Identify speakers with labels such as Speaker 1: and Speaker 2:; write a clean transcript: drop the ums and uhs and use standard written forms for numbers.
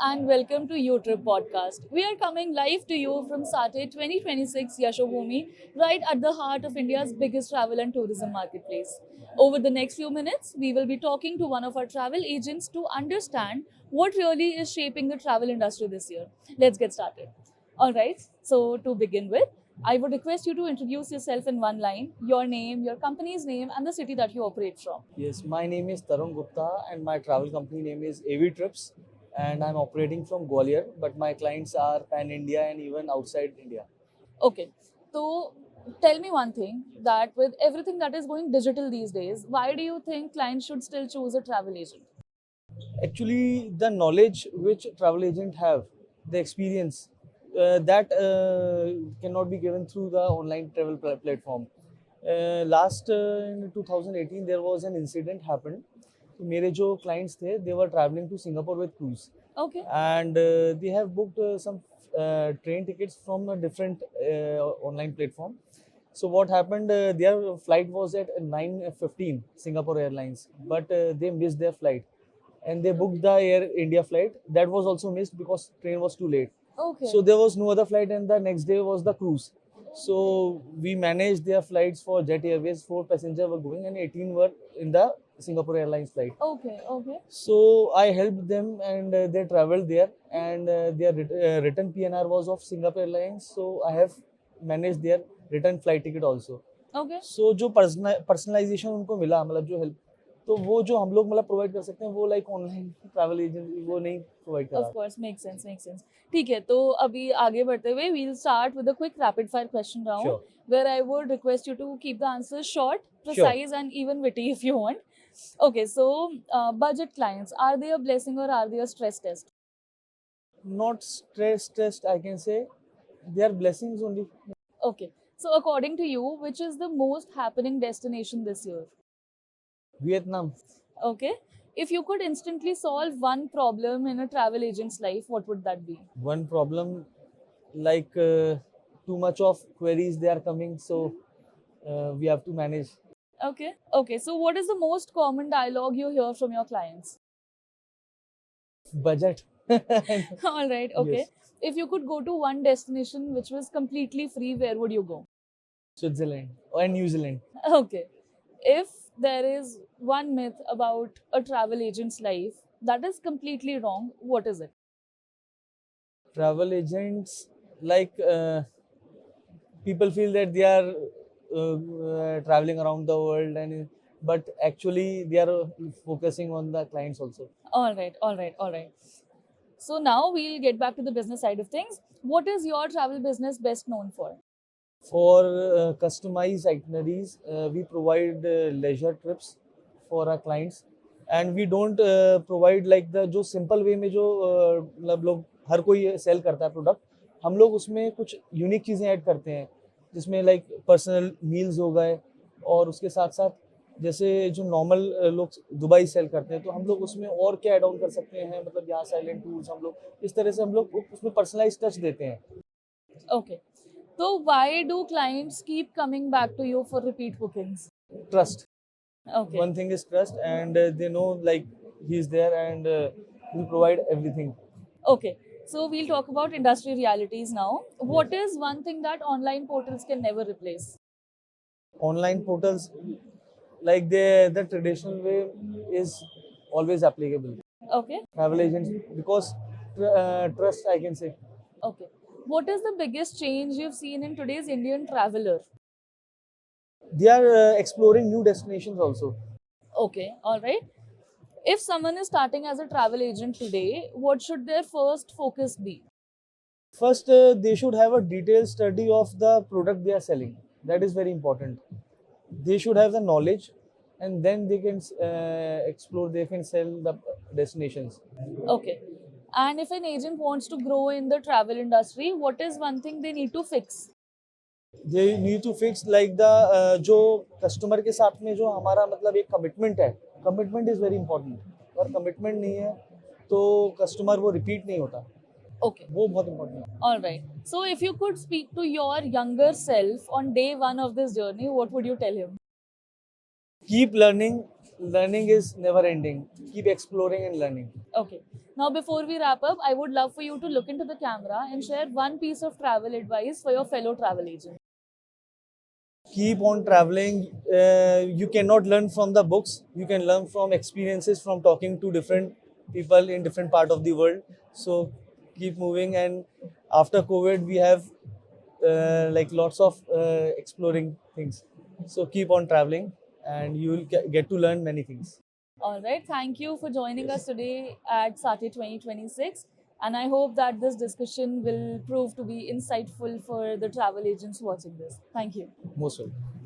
Speaker 1: and welcome to YouTrip podcast. We are coming live to you from Sate 2026 Yashobhumi, right at the heart of India's biggest travel and tourism marketplace. Over the next few minutes, we will be talking to one of our travel agents to understand what really is shaping the travel industry this year. Let's get started. All right, so to begin with, I would request you to introduce yourself in one line, your name, your company's name, and the city that you operate from.
Speaker 2: Yes, my name is Tarun Gupta and my travel company name is AV Trips and I'm operating from Gwalior, but my clients are pan India and even outside India.
Speaker 1: Okay, so tell me one thing that with everything that is going digital these days, why do you think clients should still choose a travel agent?
Speaker 2: Actually, the knowledge which travel agent have, the experience that cannot be given through the online travel platform. Last in 2018 there was an incident happened. मेरे जो clients थे, they were traveling to Singapore with cruise.
Speaker 1: Okay,
Speaker 2: And they have booked some train tickets from a different online platform. So what happened? Their flight was at 9:15 Singapore Airlines, but they missed their flight, and they booked the Air India flight. That was also missed because train was too late.
Speaker 1: okay,
Speaker 2: So there was no other flight, and the next day was the cruise. So we managed their flights for Jet Airways. 4 passengers were going, and 18 were in the Singapore Airlines flight.
Speaker 1: okay.
Speaker 2: So I helped them and they traveled there and their return PNR was of Singapore Airlines. So I have managed their return flight ticket also.
Speaker 1: Okay.
Speaker 2: So जो personalisation उनको मिला मतलब जो help तो वो जो हम लोग मतलब प्रोवाइड कर सकते हैं वो लाइक ऑनलाइन ट्रैवल एजेंट वो नहीं प्रोवाइड कर
Speaker 1: Of
Speaker 2: रहा.
Speaker 1: course, makes sense, makes sense. ठीक है, तो अभी आगे बढ़ते हुए we'll start with a quick rapid fire question round
Speaker 2: Sure.
Speaker 1: where I would request you to keep the answers short,
Speaker 2: Sure.
Speaker 1: precise, and even witty if you want. Okay, so budget clients, are they a blessing or are they a stress test?
Speaker 2: Not stress test I can say they are blessings only.
Speaker 1: Okay, so according to you, which is the most happening destination this year?
Speaker 2: Vietnam.
Speaker 1: Okay, if you could instantly solve one problem in a travel agent's life, what would that be?
Speaker 2: One problem like too much of queries they are coming so we have to manage.
Speaker 1: Okay, so what is the most common dialogue you hear from your clients?
Speaker 2: Budget.
Speaker 1: All right, okay.
Speaker 2: Yes.
Speaker 1: If you could go to one destination which was completely free, where would you go?
Speaker 2: Switzerland or New Zealand.
Speaker 1: Okay. If there is one myth about a travel agent's life that is completely wrong, what is it?
Speaker 2: Travel agents like people feel that they are traveling around the world and but actually they are focusing on the clients also.
Speaker 1: All right. So now we'll get back to the business side of things. What is your travel business best known for?
Speaker 2: For customized itineraries, we provide leisure trips for our clients and we don't provide like the जो simple way में जो मतलब लोग हर कोई cell करता है product हम लोग उसमें कुछ यूनिक चीज़ें ऐड करते हैं जिसमें लाइक पर्सनल मील्स हो गए और उसके साथ साथ जैसे जो नॉर्मल लोग दुबई सेल करते हैं तो हम लोग उसमें और क्या ऐड ऑन कर सकते हैं मतलब यहाँ साइलेंट टूर्स हम लोग इस तरह से हम लोग उसमें पर्सनलाइज टच देते हैं.
Speaker 1: Okay. So why do clients keep coming back to you for repeat bookings?
Speaker 2: Trust.
Speaker 1: Okay.
Speaker 2: One thing is trust and they know like he's there and we provide everything.
Speaker 1: Okay. So we'll talk about industry realities now. What is one thing that online portals can never replace?
Speaker 2: Online portals like the traditional way is always applicable.
Speaker 1: Okay.
Speaker 2: Travel agents because trust I can say.
Speaker 1: Okay. What is the biggest change you've seen in today's Indian traveler?
Speaker 2: They are exploring new destinations also.
Speaker 1: Okay. All right. If someone is starting as a travel agent today, what should their first focus be?
Speaker 2: First, they should have a detailed study of the product they are selling. That is very important. They should have the knowledge, and then they can explore. They can sell the destinations.
Speaker 1: Okay. And if an agent wants to grow in the travel industry, what is one thing they need to fix?
Speaker 2: They need to fix like the जो customer के साथ में जो हमारा मतलब एक commitment है. Commitment is very important. अगर कमिटमेंट नहीं है तो कस्टमर वो रिपीट नहीं होता.
Speaker 1: Okay.
Speaker 2: वो बहुत इंपॉर्टेंट है.
Speaker 1: All right. So, if you could speak to your younger self on day one of this journey, what would you tell him?
Speaker 2: Keep learning. Learning is never ending. Keep exploring and learning.
Speaker 1: Okay. Now, before we wrap up, I would love for you to look into the camera and share one piece of travel advice for your fellow travel agent.
Speaker 2: Keep on traveling. You cannot learn from the books. You can learn from experiences, from talking to different people in different part of the world. So keep moving. And after COVID, we have like lots of exploring things. So keep on traveling, and you will get to learn many things.
Speaker 1: All right. Thank you for joining us today at SATE 2026. And I hope that this discussion will prove to be insightful for the travel agents watching this. Thank you.
Speaker 2: Most welcome.